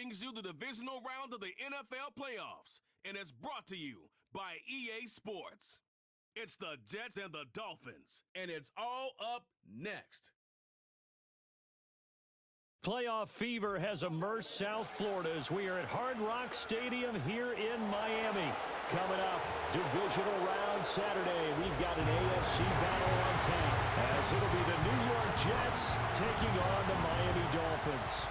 brings you the divisional round of the NFL playoffs, and it's brought to you by EA Sports. It's the Jets and the Dolphins, and it's all up next. Playoff fever has immersed South Florida as we are at Hard Rock Stadium here in Miami. Coming up, divisional round Saturday, we've got an AFC battle on tap, as it'll be the New York Jets taking on the Miami Dolphins.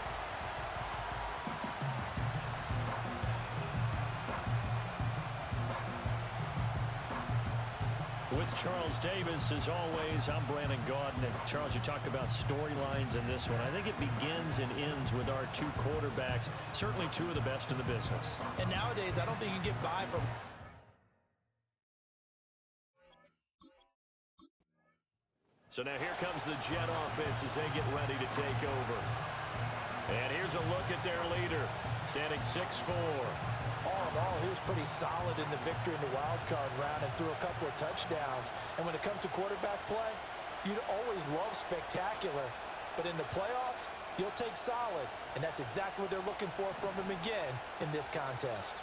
With Charles Davis, as always, I'm Brandon Gaudin. And Charles, you talk about storylines in this one. I think it begins and ends with our two quarterbacks, certainly two of the best in the business. And nowadays, I don't think you can get by from... So now here comes the Jet offense as they get ready to take over. And here's a look at their leader, standing 6'4". All in all, he was pretty solid in the victory in the wild card round and threw a couple of touchdowns. And when it comes to quarterback play, you'd always love spectacular. But in the playoffs, you'll take solid. And that's exactly what they're looking for from him again in this contest.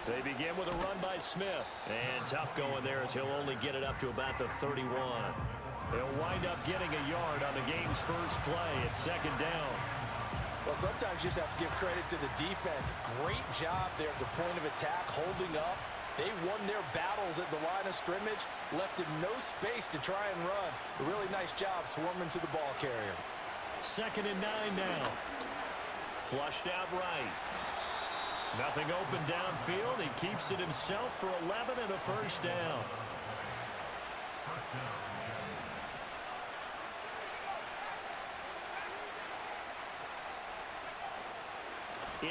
They begin with a run by Smith. And tough going there as he'll only get it up to about the 31. They'll wind up getting a yard on the game's first play. It's second down. Well, sometimes you just have to give credit to the defense. Great job there at the point of attack, holding up. They won their battles at the line of scrimmage, left him no space to try and run. A really nice job swarming to the ball carrier. 2nd and 9 now. Flushed out right. Nothing open downfield. He keeps it himself for 11 and a first down.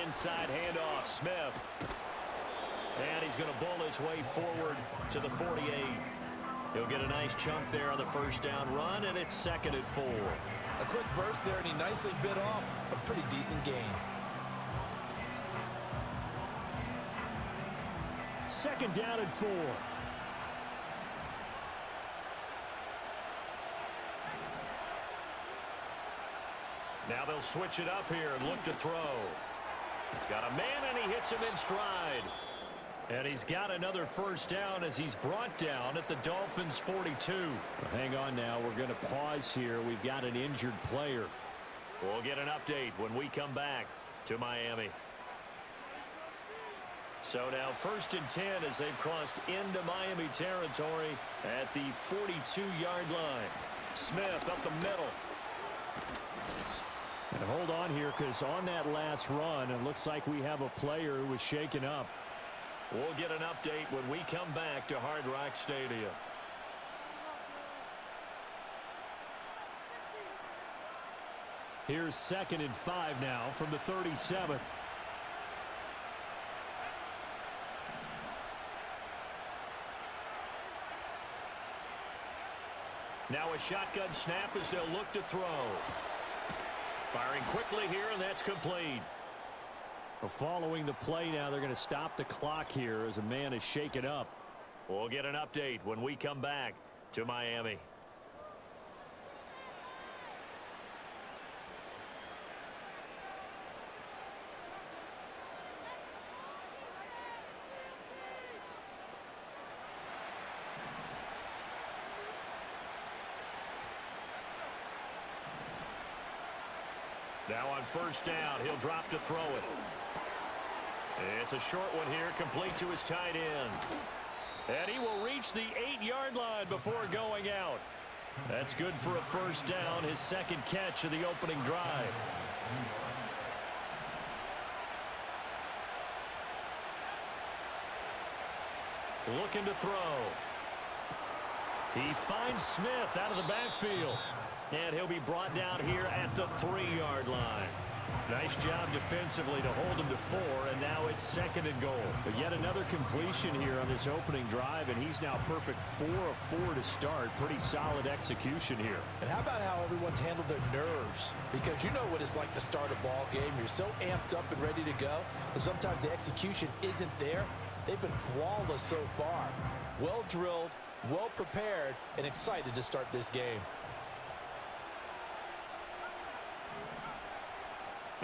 Inside handoff, Smith. And he's going to bull his way forward to the 48. He'll get a nice chunk there on the first down run, and it's 2nd and 4. A quick burst there, and he nicely bit off a pretty decent gain. 2nd down and 4. Now they'll switch it up here and look to throw. Got a man, and he hits him in stride. And he's got another first down as he's brought down at the Dolphins' 42. Hang on now. We're going to pause here. We've got an injured player. We'll get an update when we come back to Miami. So now 1st and 10 as they've crossed into Miami territory at the 42-yard line. Smith up the middle. And hold on here, because on that last run, it looks like we have a player who was shaken up. We'll get an update when we come back to Hard Rock Stadium. Here's 2nd and 5 now from the 37. Now a shotgun snap as they'll look to throw. Firing quickly here, and that's complete. Well, following the play now, they're going to stop the clock here as a man is shaken up. We'll get an update when we come back to Miami. Now on first down, he'll drop to throw it. It's a short one here, complete to his tight end. And he will reach the 8-yard line before going out. That's good for a first down, his 2nd catch of the opening drive. Looking to throw. He finds Smith out of the backfield. And he'll be brought down here at the 3-yard line. Nice job defensively to hold him to 4, and now it's 2nd and goal. But yet another completion here on this opening drive, and he's now perfect 4 of 4 to start. Pretty solid execution here. And how about how everyone's handled their nerves? Because you know what it's like to start a ball game. You're so amped up and ready to go, and sometimes the execution isn't there. They've been flawless so far. Well drilled, well prepared, and excited to start this game.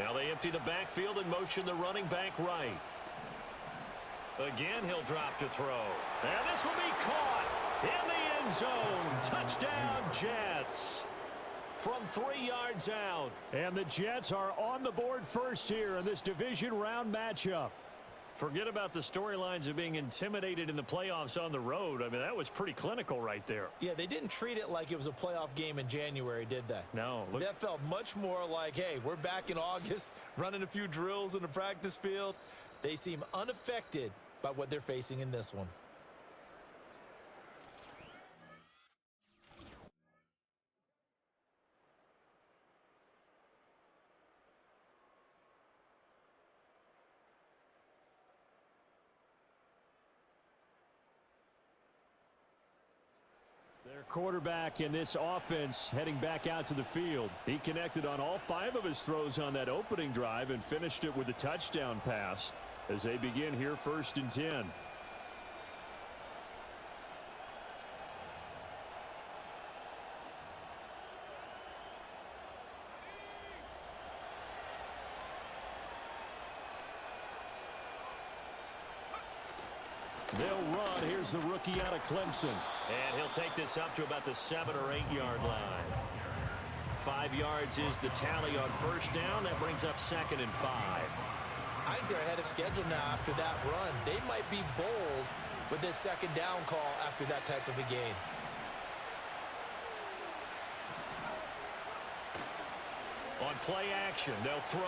Now they empty the backfield and motion the running back right. Again, he'll drop to throw. And this will be caught in the end zone. Touchdown, Jets. From 3 yards out. And the Jets are on the board first here in this division round matchup. Forget about the storylines of being intimidated in the playoffs on the road. I mean, that was pretty clinical right there. Yeah, they didn't treat it like it was a playoff game in January, did they? No. Look. That felt much more like, hey, we're back in August, running a few drills in the practice field. They seem unaffected by what they're facing in this one. Their quarterback in this offense heading back out to the field. He connected on all 5 of his throws on that opening drive and finished it with a touchdown pass as they begin here 1st and 10. They'll run. Here's the rookie out of Clemson. And he'll take this up to about the 7 or 8 yard line. 5 yards is the tally on first down. That brings up 2nd and 5. I think they're ahead of schedule now after that run. They might be bold with this 2nd down call after that type of a game. On play action, they'll throw.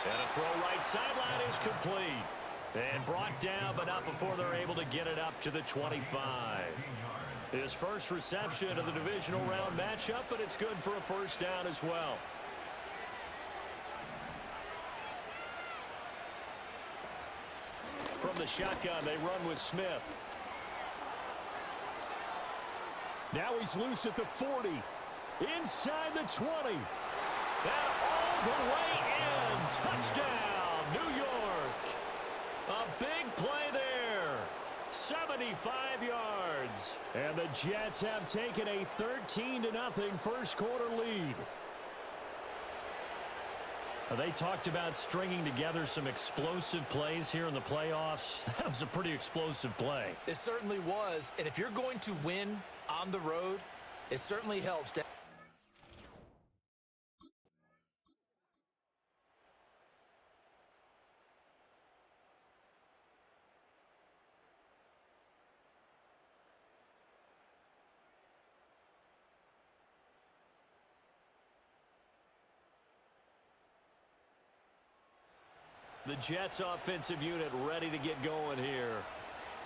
And a throw right sideline is complete. And brought down, but not before they're able to get it up to the 25. His first reception of the divisional round matchup, but it's good for a first down as well. From the shotgun, they run with Smith. Now he's loose at the 40. Inside the 20. And all the way in. Touchdown, New York. A big play there. 75 yards. And the Jets have taken a 13-0 first quarter lead. They talked about stringing together some explosive plays here in the playoffs. That was a pretty explosive play. It certainly was. And if you're going to win on the road, it certainly helps to the Jets offensive unit ready to get going here.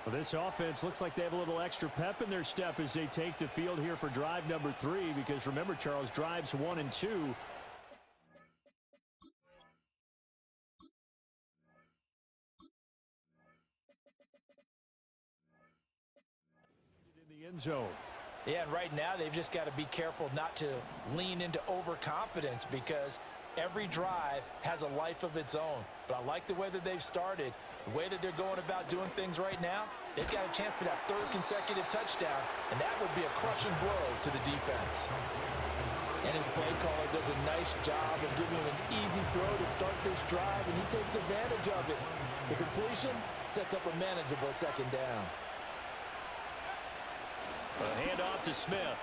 Well, this offense looks like they have a little extra pep in their step as they take the field here for drive number 3, because remember, Charles, drives 1 and 2 in the end zone. Yeah, and right now they've just got to be careful not to lean into overconfidence, because every drive has a life of its own. But I like the way that they've started, the way that they're going about doing things right now. They've got a chance for that 3rd consecutive touchdown, and that would be a crushing blow to the defense. And his play caller does a nice job of giving him an easy throw to start this drive, and he takes advantage of it. The completion sets up a manageable 2nd down. A handoff to Smith.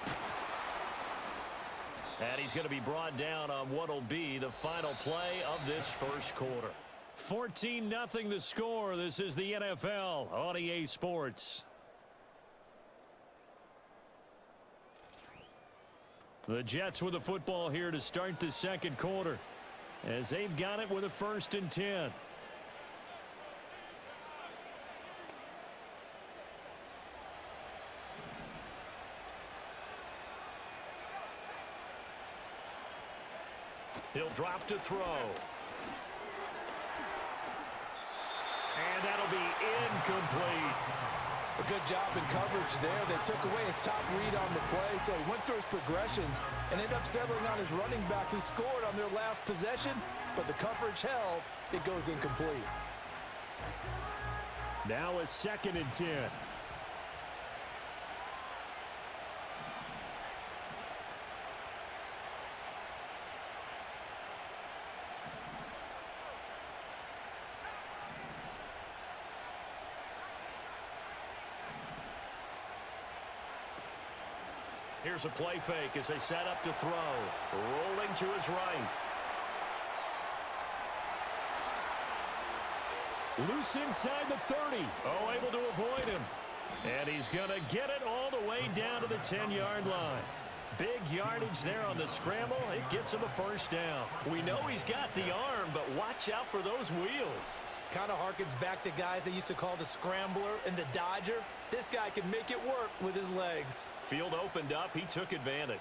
And he's going to be brought down on what will be the final play of this first quarter. 14-0 the score. This is the NFL on EA Sports. The Jets with the football here to start the 2nd quarter, as they've got it with a 1st and 10. He'll drop to throw. And that'll be incomplete. A good job in coverage there. They took away his top read on the play, so he went through his progressions and ended up settling on his running back, who scored on their last possession, but the coverage held. It goes incomplete. Now a 2nd and 10. Here's a play fake as they set up to throw. Rolling to his right. Loose inside the 30. Oh, able to avoid him. And he's going to get it all the way down to the 10-yard line. Big yardage there on the scramble. It gets him a first down. We know he's got the arm, but watch out for those wheels. Kind of harkens back to guys they used to call the scrambler and the dodger. This guy can make it work with his legs. Field opened up. He took advantage.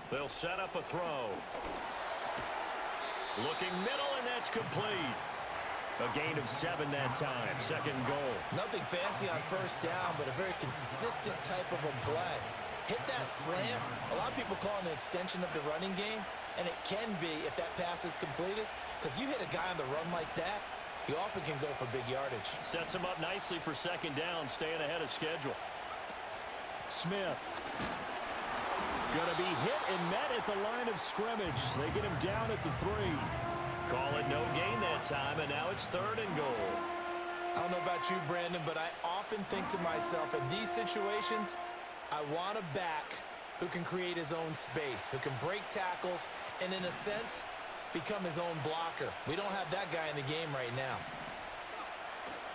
They'll set up a throw. Looking middle, and that's complete. A gain of 7 that time. Second goal. Nothing fancy on first down, but a very consistent type of a play. Hit that slant. A lot of people call it an extension of the running game, and it can be if that pass is completed, because you hit a guy on the run like that, he often can go for big yardage. Sets him up nicely for second down, staying ahead of schedule. Smith. Going to be hit and met at the line of scrimmage. They get him down at the 3. Call it no gain that time, and now it's third and goal. I don't know about you, Brandon, but I often think to myself, in these situations, I want a back who can create his own space, who can break tackles, and in a sense, become his own blocker. We don't have that guy in the game right now.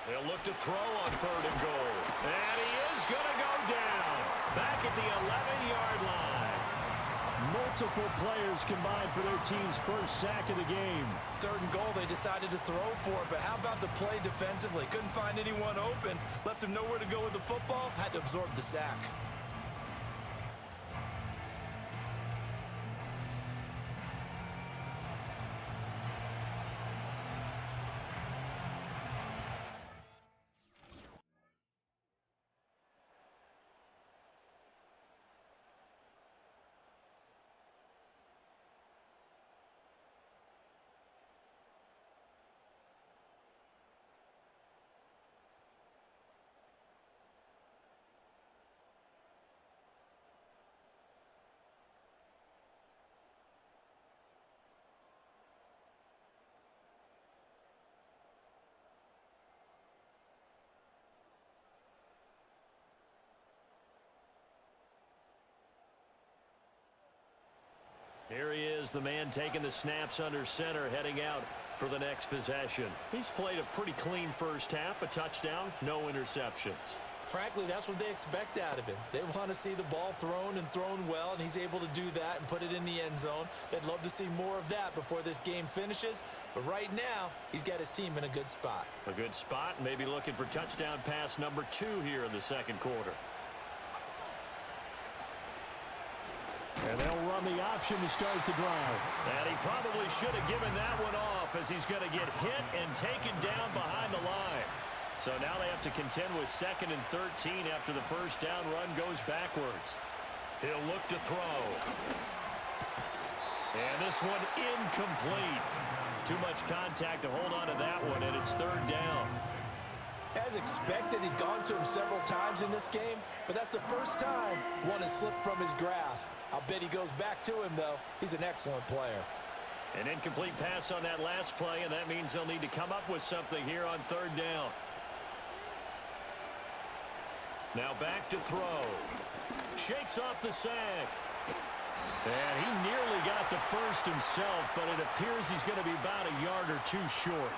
They'll look to throw on third and goal. And he is going to go down. Back at the 11-yard line. Multiple players combined for their team's first sack of the game. Third and goal, they decided to throw for it, but how about the play defensively? Couldn't find anyone open, left him nowhere to go with the football, had to absorb the sack. Here he is, the man taking the snaps under center, heading out for the next possession. He's played a pretty clean first half, a touchdown, no interceptions. Frankly, that's what they expect out of him. They want to see the ball thrown and thrown well, and he's able to do that and put it in the end zone. They'd love to see more of that before this game finishes, but right now, he's got his team in a good spot. A good spot, maybe looking for touchdown pass number 2 here in the second quarter. And they'll run the option to start the drive. And he probably should have given that one off, as he's going to get hit and taken down behind the line. So now they have to contend with 2nd and 13 after the first down run goes backwards. He'll look to throw. And this one incomplete. Too much contact to hold on to that one, and it's third down. As expected, he's gone to him several times in this game, but that's the first time one has slipped from his grasp. I'll bet he goes back to him, though. He's an excellent player. An incomplete pass on that last play, and that means they'll need to come up with something here on third down. Now back to throw. Shakes off the sack. And he nearly got the first himself, but it appears he's going to be about a yard or 2 short.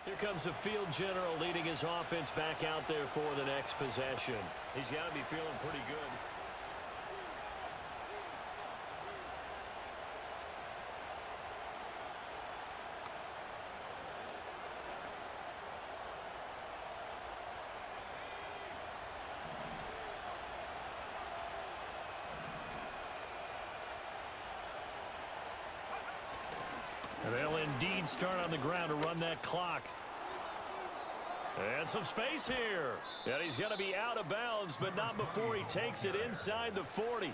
Here comes the field general leading his offense back out there for the next possession. He's got to be feeling pretty good. clean start on the ground to run that clock. And some space here. And he's going to be out of bounds, but not before he takes it inside the 40.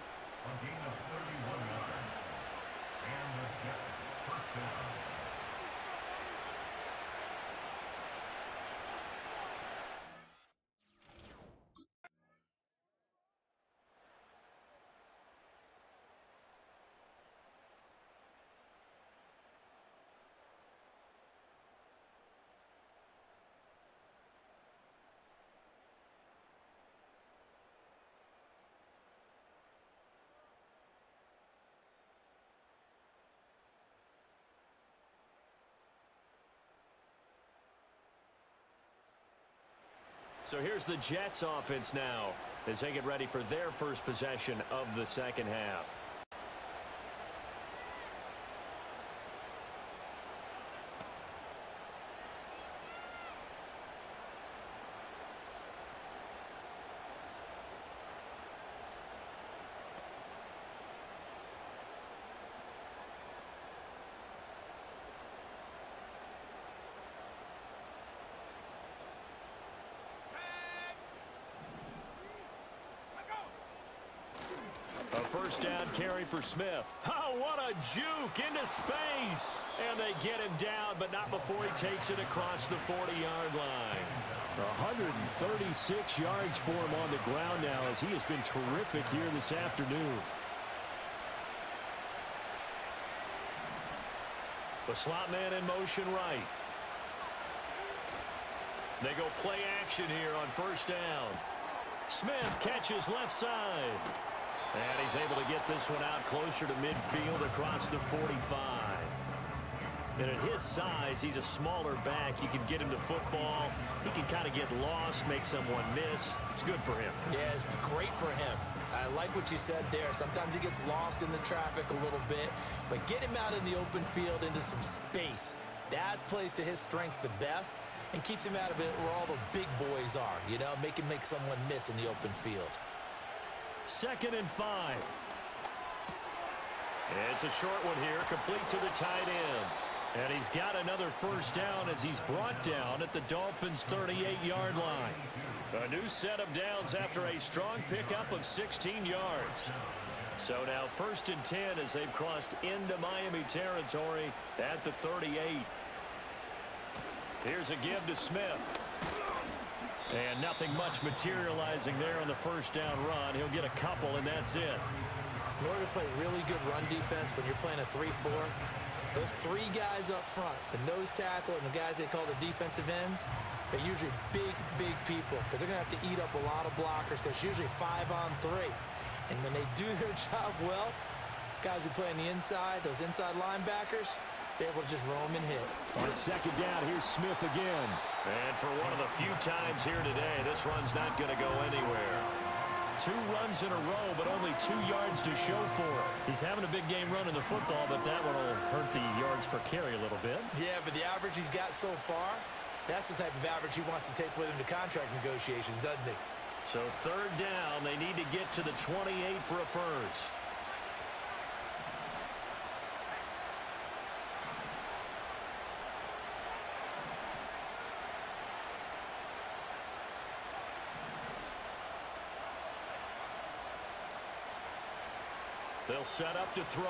So here's the Jets offense now as they get ready for their first possession of the second half. A first down carry for Smith. Oh, what a juke into space. And they get him down, but not before he takes it across the 40-yard line. 136 yards for him on the ground now as he has been terrific here this afternoon. The slot man in motion right. They go play action here on first down. Smith catches left side. And he's able to get this one out closer to midfield across the 45. And at his size, he's a smaller back. You can get him to football. He can kind of get lost, make someone miss. It's good for him. Yeah, it's great for him. I like what you said there. Sometimes he gets lost in the traffic a little bit, but get him out in the open field into some space. That plays to his strengths the best and keeps him out of it where all the big boys are, you know, make him make someone miss in the open field. 2nd and 5. It's a short one here, complete to the tight end. And he's got another first down as he's brought down at the Dolphins' 38-yard line. A new set of downs after a strong pickup of 16 yards. So now 1st and 10 as they've crossed into Miami territory at the 38. Here's a give to Smith. And nothing much materializing there on the first down run. He'll get a couple, and that's it. In order to play really good run defense when you're playing a 3-4, those 3 guys up front, the nose tackle and the guys they call the defensive ends, they're usually big, big people because they're going to have to eat up a lot of blockers because it's usually 5-on-3. And when they do their job well, guys who play on the inside, those inside linebackers, they're able to just roam and hit. On 2nd down, here's Smith again. And for one of the few times here today, this run's not going to go anywhere. 2 runs in a row, but only 2 yards to show for it. He's having a big game running the football, but that one will hurt the yards per carry a little bit. Yeah, but the average he's got so far, that's the type of average he wants to take with him to contract negotiations, doesn't he? So 3rd down, they need to get to the 28 for a first. They'll set up to throw.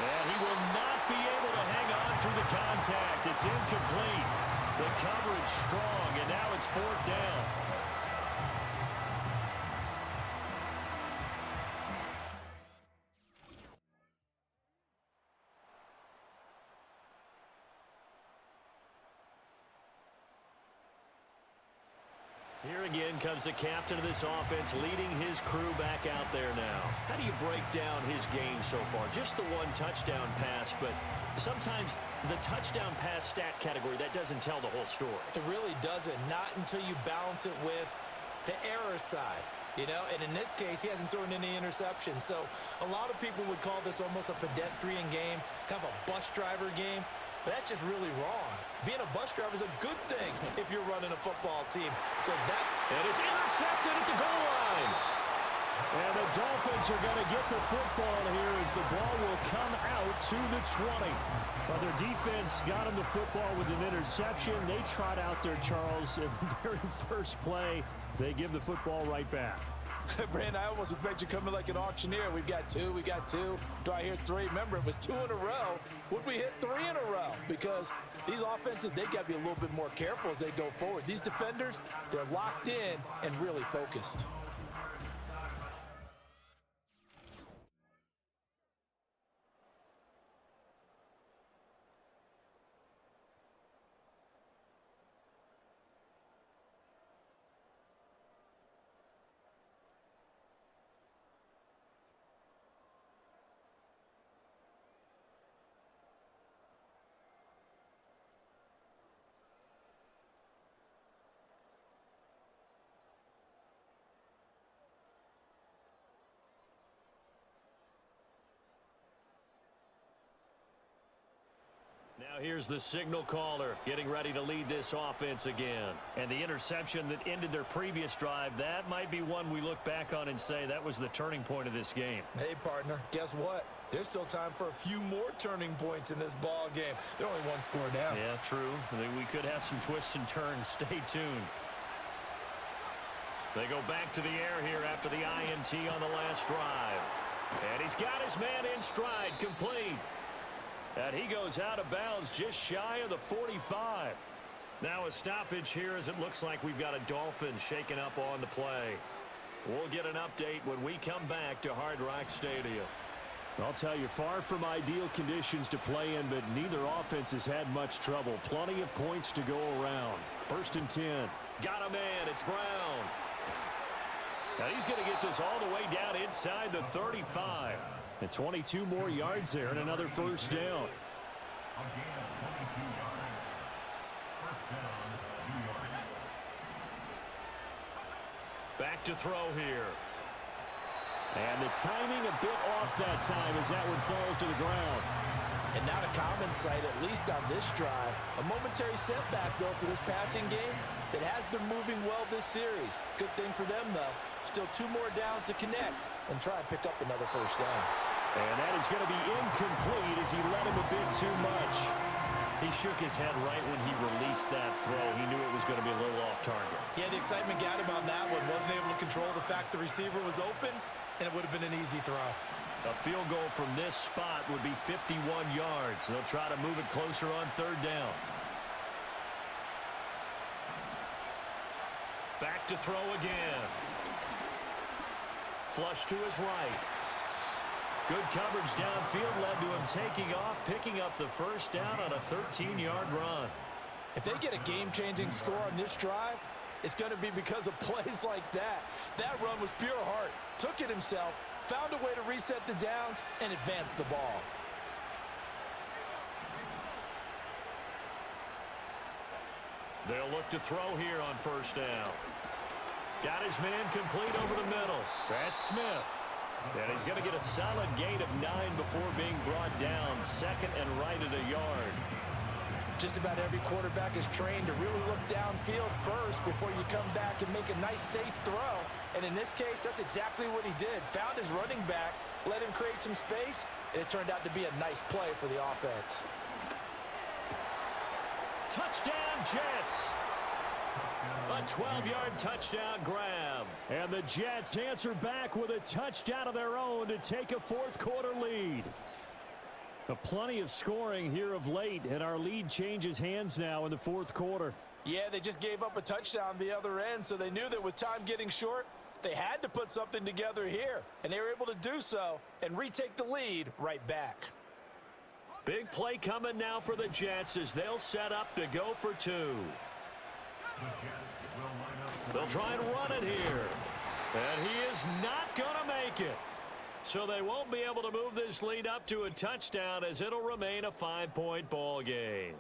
And he will not be able to hang on through the contact. It's incomplete. The coverage strong, and now it's 4th down. Here again comes the captain of this offense leading his crew back out there now. How do you break down his game so far? Just the 1 touchdown pass, but sometimes the touchdown pass stat category, that doesn't tell the whole story. It really doesn't, not until you balance it with the error side. You know, and in this case, he hasn't thrown any interceptions. So a lot of people would call this almost a pedestrian game, kind of a bus driver game. But that's just really wrong. Being a bus driver is a good thing if you're running a football team. Because that... And it's intercepted at the goal line. And the Dolphins are going to get the football here as the ball will come out to the 20. Well, their defense got them the football with an interception. They trot out there, Charles, in the very first play. They give the football right back. Brandon, I almost expect you coming like an auctioneer. We've got two. Do I hear three? Remember, it was 2 in a row. Would we hit 3 in a row? Because these offenses, they got to be a little bit more careful as they go forward. These defenders, they're locked in and really focused. Now here's the signal caller getting ready to lead this offense again. And the interception that ended their previous drive, that might be one we look back on and say that was the turning point of this game. Hey, partner, guess what? There's still time for a few more turning points in this ball game. They're only 1 score down. Yeah, true. We could have some twists and turns. Stay tuned. They go back to the air here after the INT on the last drive. And he's got his man in stride, complete. And he goes out of bounds just shy of the 45. Now a stoppage here as it looks like we've got a Dolphin shaking up on the play. We'll get an update when we come back to Hard Rock Stadium. I'll tell you, far from ideal conditions to play in, but neither offense has had much trouble. Plenty of points to go around. 1st and 10. Got a man. It's Brown. Now he's going to get this all the way down inside the 35. And 22 more yards there and another 1st down. Back to throw here. And the timing a bit off that time as that one falls to the ground. And not a common sight, at least on this drive. A momentary setback, though, for this passing game that has been moving well this series. Good thing for them, though. Still 2 more downs to connect and try and pick up another 1st down. And that is going to be incomplete as he let him a bit too much. He shook his head right when he released that throw. He knew it was going to be a little off target. Yeah, the excitement got him on that one. Wasn't able to control the fact the receiver was open, and it would have been an easy throw. A field goal from this spot would be 51 yards. They'll try to move it closer on 3rd down. Back to throw again. Flush to his right. Good coverage downfield led to him taking off, picking up the 1st down on a 13-yard run. If they get a game-changing score on this drive, it's going to be because of plays like that. That run was pure heart. Took it himself, found a way to reset the downs, and advance the ball. They'll look to throw here on 1st down. Got his man complete over the middle. That's Smith. And he's going to get a solid gain of 9 before being brought down. 2nd and right at a yard. Just about every quarterback is trained to really look downfield first before you come back and make a nice, safe throw. And in this case, that's exactly what he did. Found his running back, let him create some space, and it turned out to be a nice play for the offense. Touchdown, Jets! A 12-yard touchdown grab. And the Jets answer back with a touchdown of their own to take a 4th quarter lead. Plenty of scoring here of late, and our lead changes hands now in the 4th quarter. Yeah, they just gave up a touchdown the other end, so they knew that with time getting short, they had to put something together here, and they were able to do so and retake the lead right back. Big play coming now for the Jets as they'll set up to go for 2. They'll try and run it here. And he is not going to make it. So they won't be able to move this lead up to a touchdown as it'll remain a 5-point ball game.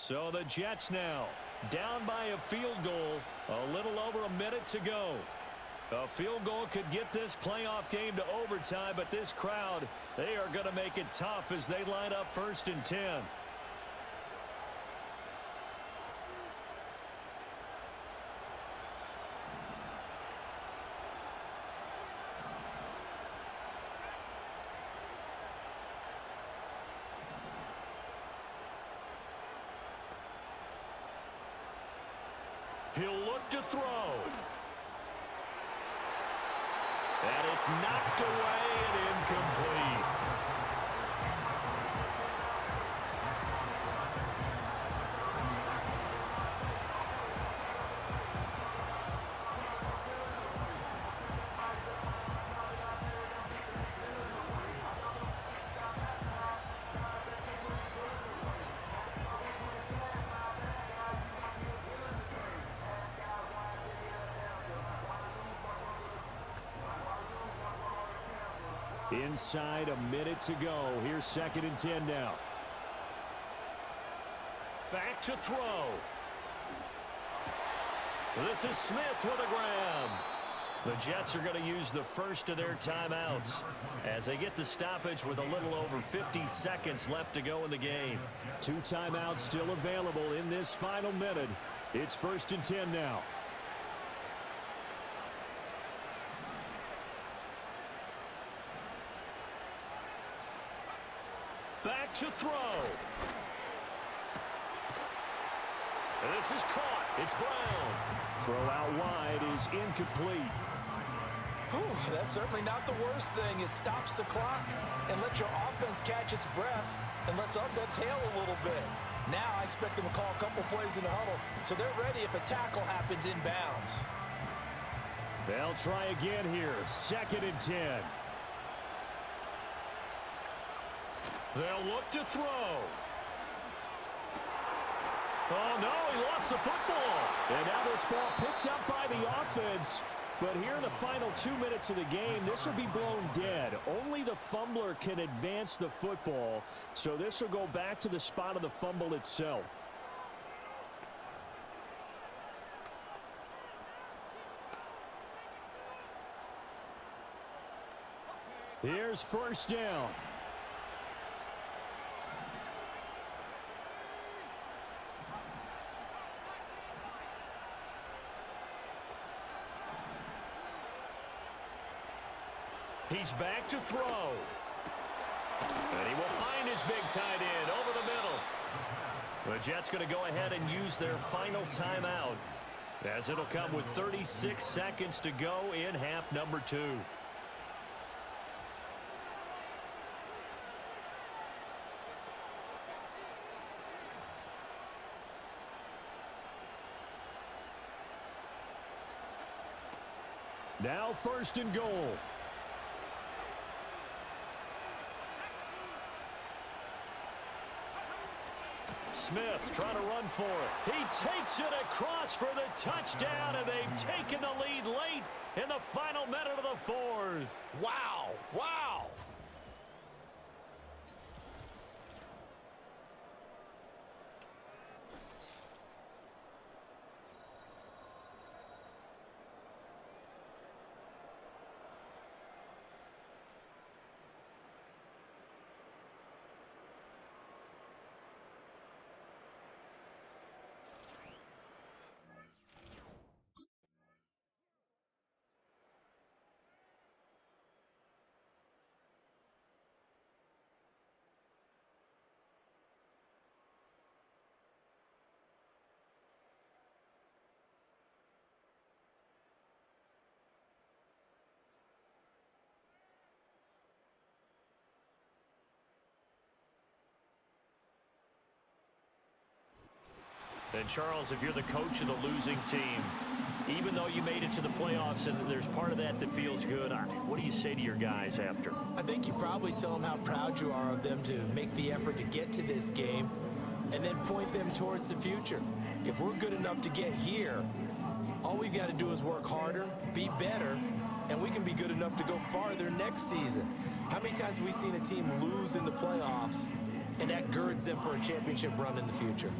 So the Jets now down by a field goal, a little over a minute to go. A field goal could get this playoff game to overtime, but this crowd, they are going to make it tough as they line up 1st and 10. He'll look to throw. And it's knocked away and incomplete. Inside a minute to go. Here's 2nd and 10 now. Back to throw. This is Smith with a grab. The Jets are going to use the first of their timeouts as they get the stoppage with a little over 50 seconds left to go in the game. 2 timeouts still available in this final minute. It's 1st and 10 now. Back to throw. This is caught. It's Brown. Throw out wide is incomplete. Whew, that's certainly not the worst thing. It stops the clock and lets your offense catch its breath and lets us exhale a little bit. Now I expect them to call a couple plays in the huddle so they're ready if a tackle happens inbounds. They'll try again here. 2nd and 10. They'll look to throw. Oh, no, he lost the football. And now this ball picked up by the offense. But here in the final 2 minutes of the game, this will be blown dead. Only the fumbler can advance the football. So this will go back to the spot of the fumble itself. Here's 1st down. He's back to throw. And he will find his big tight end over the middle. The Jets going to go ahead and use their final timeout as it'll come with 36 seconds to go in half number 2. Now 1st and goal. Smith trying to run for it. He takes it across for the touchdown, and they've taken the lead late in the final minute of the 4th. Wow, wow. And Charles, if you're the coach of the losing team, even though you made it to the playoffs and there's part of that that feels good, what do you say to your guys after? I think you probably tell them how proud you are of them to make the effort to get to this game and then point them towards the future. If we're good enough to get here, all we've got to do is work harder, be better, and we can be good enough to go farther next season. How many times have we seen a team lose in the playoffs, and that girds them for a championship run in the future?